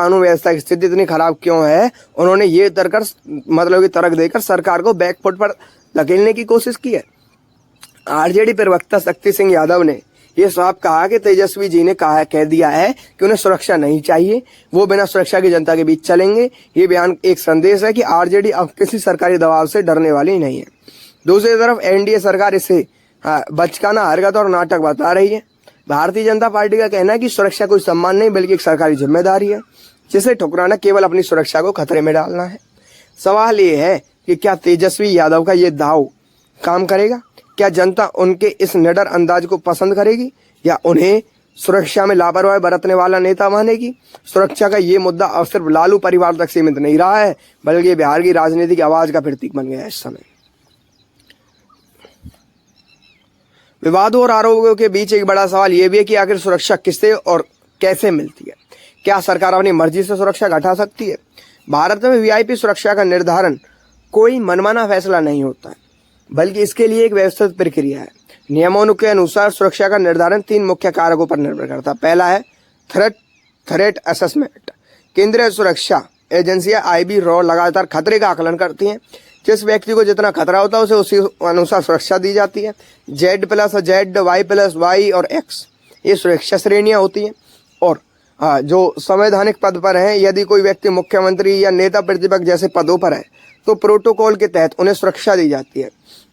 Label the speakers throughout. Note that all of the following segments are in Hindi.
Speaker 1: कानून व्यवस्था की स्थिति इतनी खराब क्यों है, उन्होंने ये तर्क देकर सरकार को बैकफुट पर धकेलने की कोशिश की है। आरजेडी प्रवक्ता शक्ति सिंह यादव ने ये साफ कहा कि तेजस्वी जी ने कह दिया है कि उन्हें सुरक्षा नहीं चाहिए, वो बिना सुरक्षा की जनता के बीच चलेंगे। ये बयान एक संदेश है कि आरजेडी अब किसी सरकारी दबाव से डरने वाली नहीं है। दूसरी तरफ एनडीए सरकार इसे बचकाना हरकत और नाटक बता रही है। भारतीय जनता पार्टी का कहना है कि सुरक्षा कोई सम्मान नहीं बल्कि एक सरकारी जिम्मेदारी है, जिसे ठुकराना केवल अपनी सुरक्षा को खतरे में डालना है। सवाल ये है कि क्या तेजस्वी यादव का ये दाव काम करेगा? क्या जनता उनके इस निडर अंदाज को पसंद करेगी या उन्हें सुरक्षा में लापरवाही बरतने वाला नेता मानेगी? सुरक्षा का ये मुद्दा अब सिर्फ लालू परिवार तक सीमित नहीं रहा है, बल्कि बिहार की राजनीति की आवाज का प्रतीक बन गया है। इस समय विवादों और आरोपों के बीच एक बड़ा सवाल यह भी है कि आखिर सुरक्षा किससे और कैसे मिलती है? क्या सरकार अपनी मर्जी से सुरक्षा घटा सकती है? भारत में वीआईपी सुरक्षा का निर्धारण कोई मनमाना फैसला नहीं होता है, बल्कि इसके लिए एक व्यवस्थित प्रक्रिया है। नियमों के अनुसार सुरक्षा का निर्धारण 3 मुख्य कारकों पर निर्भर करता है। पहला है थ्रेट असेसमेंट। केंद्रीय सुरक्षा एजेंसियां आईबी रॉ लगातार खतरे का आकलन करती हैं। जिस व्यक्ति को जितना खतरा होता है उसे उसी अनुसार सुरक्षा दी जाती है। Z+, Z, Y+, और X ये सुरक्षा श्रेणियां होती हैं। और जो संवैधानिक पद पर हैं, यदि कोई व्यक्ति मुख्यमंत्री या नेता प्रतिपक्ष जैसे पदों पर है तो प्रोटोकॉल के तहत उन्हें सुरक्षा दी जाती है।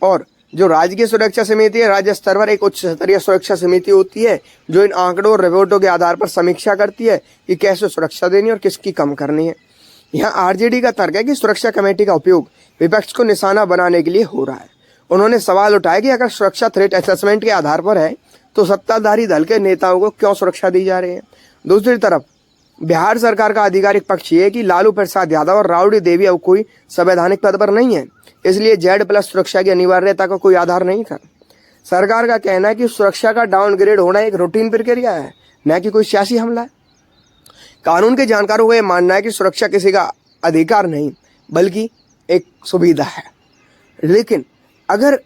Speaker 1: और जो राजकीय सुरक्षा समिति है, राज्य स्तर पर एक उच्च स्तरीय सुरक्षा समिति होती है जो इन आंकड़ों और रिपोर्टों के आधार पर समीक्षा करती है कि कैसे सुरक्षा देनी और किसकी कम करनी है। यहाँ आरजेडी का तर्क है कि सुरक्षा कमेटी का उपयोग विपक्ष को निशाना बनाने के लिए हो रहा है। उन्होंने सवाल उठाया कि अगर सुरक्षा थ्रेट असेसमेंट के आधार पर है तो सत्ताधारी दल के नेताओं को क्यों सुरक्षा दी जा रही है। दूसरी तरफ बिहार सरकार का आधिकारिक पक्ष ये है कि लालू प्रसाद यादव और राबड़ी देवी अब कोई संवैधानिक पद पर नहीं है, इसलिए Z+ सुरक्षा की अनिवार्यता का कोई आधार नहीं था। सरकार का कहना है कि सुरक्षा का डाउनग्रेड होना एक रूटीन प्रक्रिया है, न कि कोई सियासी हमला है। कानून के जानकारों का यह मानना है कि सुरक्षा किसी का अधिकार नहीं बल्कि एक सुविधा है। लेकिन अगर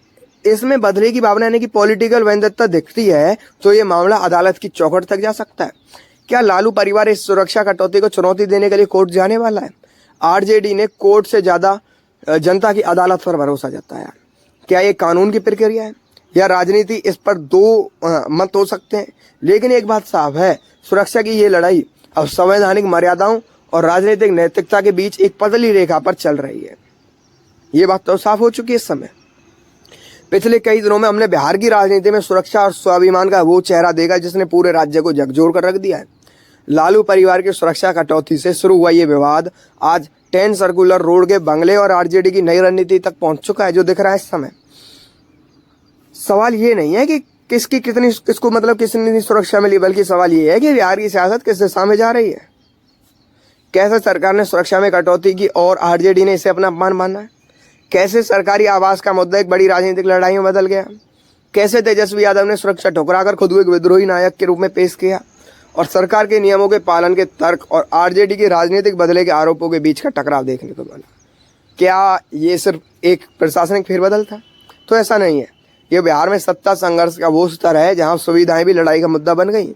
Speaker 1: इसमें बदले की भावना यानी कि पॉलिटिकल वेंदत्ता दिखती है तो ये मामला अदालत की चौखट तक जा सकता है। क्या लालू परिवार इस सुरक्षा कटौती को चुनौती देने के लिए कोर्ट जाने वाला है? आरजेडी ने कोर्ट से ज्यादा जनता की अदालत पर भरोसा जताया। क्या ये कानून की प्रक्रिया है या राजनीति? इस पर 2 मत हो सकते हैं, लेकिन एक बात साफ है, सुरक्षा की ये लड़ाई अब संवैधानिक मर्यादाओं और राजनीतिक नैतिकता के बीच एक पतली रेखा पर चल रही है। ये बात तो साफ हो चुकी है इस समय। पिछले कई दिनों में हमने बिहार की राजनीति में सुरक्षा और स्वाभिमान का वो चेहरा देखा जिसने पूरे राज्य को झकझोर कर रख दिया है। लालू परिवार की सुरक्षा कटौती से शुरू हुआ ये विवाद आज 10 सर्कुलर रोड के बंगले और आरजेडी की नई रणनीति तक पहुंच चुका है, जो दिख रहा है इस समय। सवाल ये नहीं है कि किसनी सुरक्षा मिली, बल्कि सवाल ये है कि बिहार की सियासत किस दिशा में जा रही है। कैसे सरकार ने सुरक्षा में कटौती की और आरजेडी ने इसे अपना अपमान माना है? कैसे सरकारी आवास का मुद्दा एक बड़ी राजनीतिक लड़ाई में बदल गया? कैसे तेजस्वी यादव ने सुरक्षा ठुकराकर खुद को एक विद्रोही नायक के रूप में पेश किया? और सरकार के नियमों के पालन के तर्क और आरजेडी के राजनीतिक बदले के आरोपों के बीच का टकराव देखने को मिला। क्या ये सिर्फ एक प्रशासनिक फेरबदल था? तो ऐसा नहीं है। ये बिहार में सत्ता संघर्ष का वो स्तर है जहां सुविधाएं भी लड़ाई का मुद्दा बन गई।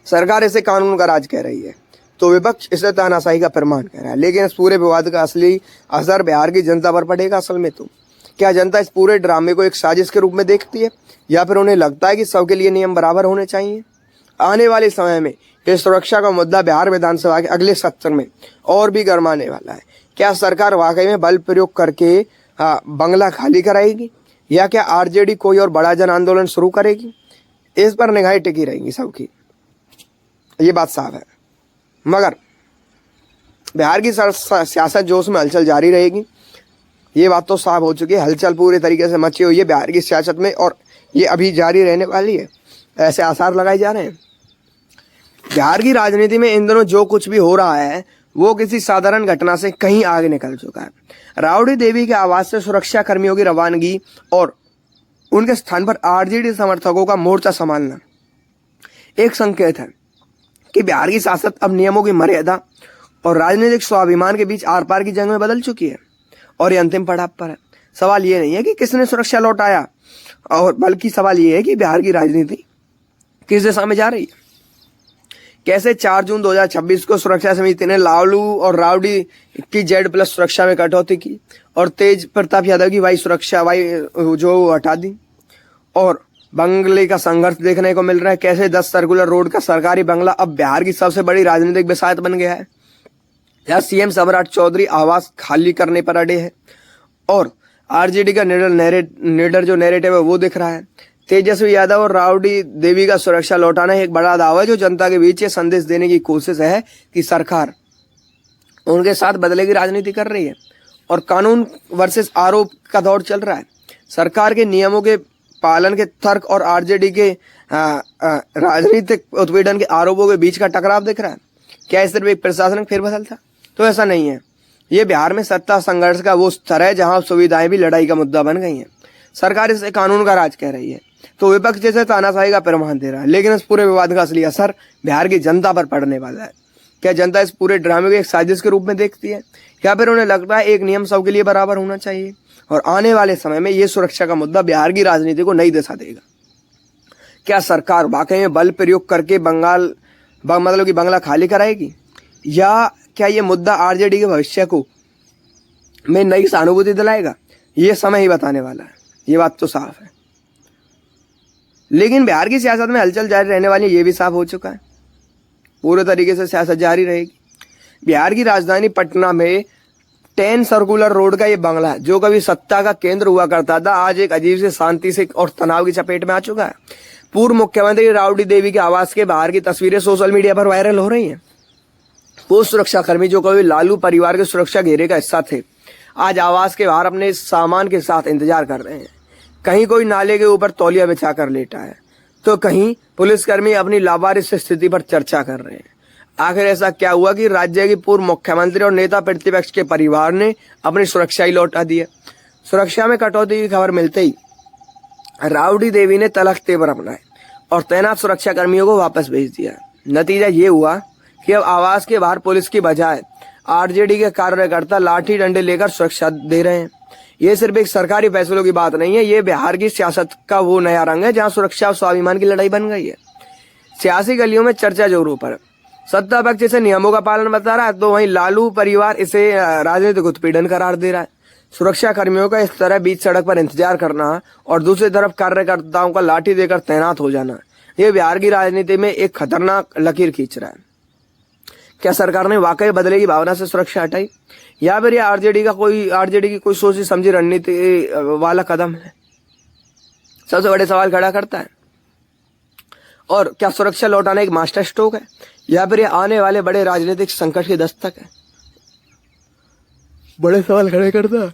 Speaker 1: सरकार इसे कानून का राज कह रही है तो विपक्ष इसे तानाशाही का प्रमाण कह रहा है। लेकिन इस पूरे विवाद का असली असर बिहार की जनता पर पड़ेगा। असल में तो क्या जनता इस पूरे ड्रामे को एक साजिश के रूप में देखती है या फिर उन्हें लगता है कि सबके लिए नियम बराबर होने चाहिए? आने वाले समय में ये सुरक्षा का मुद्दा बिहार विधानसभा के अगले सत्र में और भी गरमाने वाला है। क्या सरकार वाकई में बल प्रयोग करके बंगला खाली कराएगी या क्या आरजेडी कोई और बड़ा जन आंदोलन शुरू करेगी? इस पर निगाहें टिकी रहेंगी सबकी, ये बात साफ है। मगर बिहार की सियासत जोश में हलचल जारी रहेगी, ये बात तो साफ हो चुकी है। हलचल पूरे तरीके से मची हुई है बिहार की सियासत में और ये अभी जारी रहने वाली है, ऐसे आसार लगाए जा रहे हैं। बिहार की राजनीति में इन दिनों जो कुछ भी हो रहा है वो किसी साधारण घटना से कहीं आगे निकल चुका है। राबड़ी देवी के आवास से सुरक्षा कर्मियों की रवानगी और उनके स्थान पर आरजेडी समर्थकों का मोर्चा संभालना एक संकेत है कि बिहार की सियासत अब नियमों की मर्यादा और राजनीतिक स्वाभिमान के बीच आर पार की जंग में बदल चुकी है और ये अंतिम पड़ाव पर है। सवाल ये नहीं है कि किसने सुरक्षा लौटाया, और बल्कि सवाल ये है कि बिहार की राजनीति किस दिशा में जा रही है। कैसे 4 जून 2026 को सुरक्षा समिति ने लालू और रावड़ी की Z+ सुरक्षा में कटौती की और तेज प्रताप यादव की वाई सुरक्षा जो हटा दी, और बंगले का संघर्ष देखने को मिल रहा है। कैसे 10 सर्कुलर रोड का सरकारी बंगला अब बिहार की सबसे बड़ी राजनीतिक विषाद बन गया है। यहाँ सीएम सम्राट चौधरी आवास खाली करने पर अड़े हैं और आरजेडी का निडर जो नैरेटिव है वो दिख रहा है। तेजस्वी यादव और रावड़ी देवी का सुरक्षा लौटाना एक बड़ा दावा है जो जनता के बीच ये संदेश देने की कोशिश है कि सरकार उनके साथ बदले की राजनीति कर रही है और कानून वर्सेस आरोप का दौर चल रहा है। सरकार के नियमों के पालन के तर्क और आरजेडी के राजनीतिक उत्पीड़न के आरोपों के बीच का टकराव दिख रहा है। क्या इस सिर्फ एक प्रशासनिक फेरबदल था? तो ऐसा नहीं है। ये बिहार में सत्ता संघर्ष का वो स्तर है जहां सुविधाएं भी लड़ाई का मुद्दा बन गई हैं। सरकार इसे कानून का राज कह रही है तो विपक्ष जैसे तानाशाही का प्रमाण दे रहा है, लेकिन इस पूरे विवाद का असली असर बिहार की जनता पर पड़ने वाला है। क्या जनता इस पूरे ड्रामे को एक साजिश के रूप में देखती है या फिर उन्हें लगता है एक नियम सबके लिए बराबर होना चाहिए? और आने वाले समय में ये सुरक्षा का मुद्दा बिहार की राजनीति को नई दिशा देगा। क्या सरकार वाकई में बल प्रयोग करके बंगला खाली कराएगी या क्या ये मुद्दा आरजेडी के भविष्य को में नई सहानुभूति दिलाएगा? ये समय ही बताने वाला है, ये बात तो साफ है। लेकिन बिहार की सियासत में हलचल जारी रहने वाली ये भी साफ हो चुका है, पूरे तरीके से सियासत जारी रहेगी। बिहार की राजधानी पटना में 10 सर्कुलर रोड का ये बंगला है जो कभी सत्ता का केंद्र हुआ करता था, आज एक अजीब से शांति से और तनाव की चपेट में आ चुका है। पूर्व मुख्यमंत्री रावड़ी देवी के आवास के बाहर की तस्वीरें सोशल मीडिया पर वायरल हो रही हैं। वो सुरक्षाकर्मी जो कभी लालू परिवार के सुरक्षा घेरे का हिस्सा थे, आज आवास के बाहर अपने सामान के साथ इंतजार कर रहे हैं। कहीं कोई नाले के ऊपर तौलिया बिछा कर लेटा है तो कहीं पुलिसकर्मी अपनी लावारिस स्थिति पर चर्चा कर रहे हैं। आखिर ऐसा क्या हुआ कि राज्य की पूर्व मुख्यमंत्री और नेता प्रतिपक्ष के परिवार ने अपनी सुरक्षा ही लौटा दी है? सुरक्षा में कटौती की खबर मिलते ही रावड़ी देवी ने तलख तेवर अपनाए और तैनात सुरक्षा कर्मियों को वापस भेज दिया। नतीजा ये हुआ कि अब आवास के बाहर पुलिस की बजाय आरजेडी के कार्यकर्ता लाठी डंडे लेकर सुरक्षा दे रहे हैं। ये सिर्फ एक सरकारी फैसलों की बात नहीं है, ये बिहार की सियासत का वो नया रंग है जहां सुरक्षा और स्वाभिमान की लड़ाई बन गई है। सियासी गलियों में चर्चा जोरों पर, सत्ता पक्ष इसे नियमों का पालन बता रहा है तो वहीं लालू परिवार इसे राजनीतिक उत्पीड़न करार दे रहा है। सुरक्षा कर्मियों का इस तरह बीच सड़क पर इंतजार करना और दूसरी तरफ कार्यकर्ताओं का लाठी देकर तैनात हो जाना, ये बिहार की राजनीति में एक खतरनाक लकीर खींच रहा है। क्या सरकार ने वाकई बदले की भावना से सुरक्षा हटाई या फिर यह आरजेडी की कोई सोची समझी रणनीति वाला कदम है? सबसे बड़े सवाल खड़ा करता है। और क्या सुरक्षा लौटाना एक मास्टर स्ट्रोक है या फिर यह आने वाले बड़े राजनीतिक संकट की दस्तक है? बड़े सवाल खड़े करता है।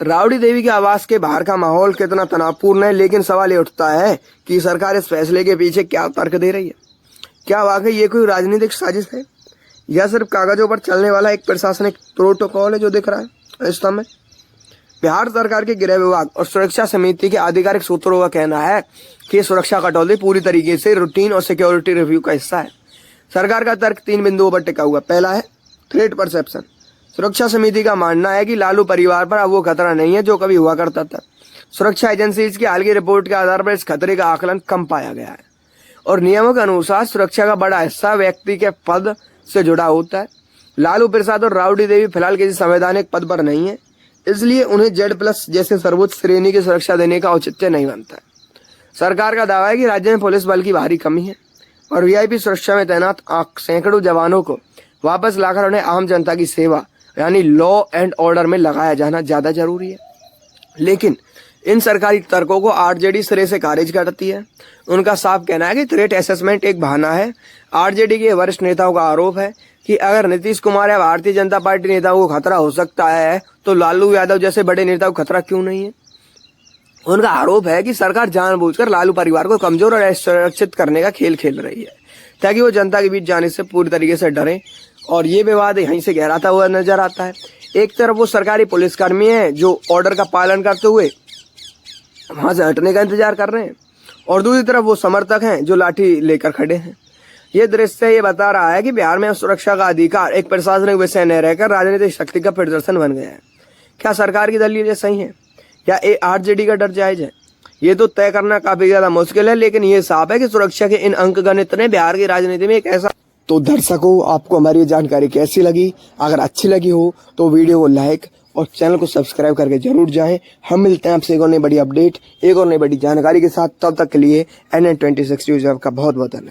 Speaker 1: रावड़ी देवी के आवास के बाहर का माहौल कितना तनावपूर्ण है, लेकिन सवाल ये उठता है कि सरकार इस फैसले के पीछे क्या तर्क दे रही है। क्या वाकई ये कोई राजनीतिक साजिश है या सिर्फ कागजों पर चलने वाला एक प्रशासनिक प्रोटोकॉल है जो दिख रहा है इस समय? बिहार सरकार के गृह विभाग और सुरक्षा समिति के आधिकारिक सूत्रों का कहना है कि सुरक्षा कटौती पूरी तरीके से रूटीन और सिक्योरिटी रिव्यू का हिस्सा है। सरकार का तर्क 3 बिंदुओं पर टिका हुआ। पहला है थ्रेट परसेप्शन। सुरक्षा समिति का मानना है कि लालू परिवार पर अब वो खतरा नहीं है जो कभी हुआ करता था। सुरक्षा एजेंसीज की हाल की रिपोर्ट के आधार पर इस खतरे का आकलन कम पाया गया है और नियमों के अनुसार सुरक्षा का बड़ा हिस्सा व्यक्ति के पद से जुड़ा होता है। लालू प्रसाद और रावड़ी देवी फिलहाल किसी संवैधानिक पद पर नहीं है, इसलिए उन्हें Z+ जैसे सर्वोच्च श्रेणी की सुरक्षा देने का औचित्य नहीं बनता है। सरकार का दावा है कि राज्य में पुलिस बल की भारी कमी है और वीआईपी सुरक्षा में तैनात सैकड़ों जवानों को वापस लाकर उन्हें आम जनता की सेवा यानी लॉ एंड ऑर्डर में लगाया जाना ज्यादा जरूरी है। लेकिन इन सरकारी तर्कों को आरजेडी सिरे से खारिज करती है। उनका साफ कहना है कि थ्रेट असेसमेंट एक बहाना है। आरजेडी के वरिष्ठ नेताओं का आरोप है कि अगर नीतीश कुमार या भारतीय जनता पार्टी नेताओं को खतरा हो सकता है तो लालू यादव जैसे बड़े नेताओं को खतरा क्यों नहीं है। उनका आरोप है कि सरकार जानबूझकर लालू परिवार को कमजोर और असुरक्षित करने का खेल खेल रही है ताकि वो जनता के बीच जाने से पूरी तरीके से डरे, और ये विवाद यहीं से गहराता हुआ नजर आता है। एक तरफ वो सरकारी पुलिसकर्मी है जो ऑर्डर का पालन करते हुए वहां से हटने का इंतजार कर रहे हैं और दूसरी तरफ वो समर्थक हैं जो लाठी लेकर खड़े हैं। ये दृश्य ये बता रहा है कि बिहार में सुरक्षा का अधिकार एक प्रशासनिक विषय न रहकर राजनीतिक शक्ति का प्रदर्शन बन गया है। क्या सरकार की दलीलें सही है या आरजेडी का डर जायज है? ये तो तय करना काफी ज्यादा मुश्किल है, लेकिन ये साफ है कि सुरक्षा के इन अंक गणित ने बिहार की राजनीति में एक ऐसा। तो दर्शकों, आपको हमारी ये जानकारी कैसी लगी? अगर अच्छी लगी हो तो वीडियो को लाइक और चैनल को सब्सक्राइब करके जरूर जाएं। हम मिलते हैं आपसे एक और नई बड़ी अपडेट, एक और नई बड़ी जानकारी के साथ। तब तक के लिए NN26 न्यूज़ का बहुत बहुत धन्यवाद।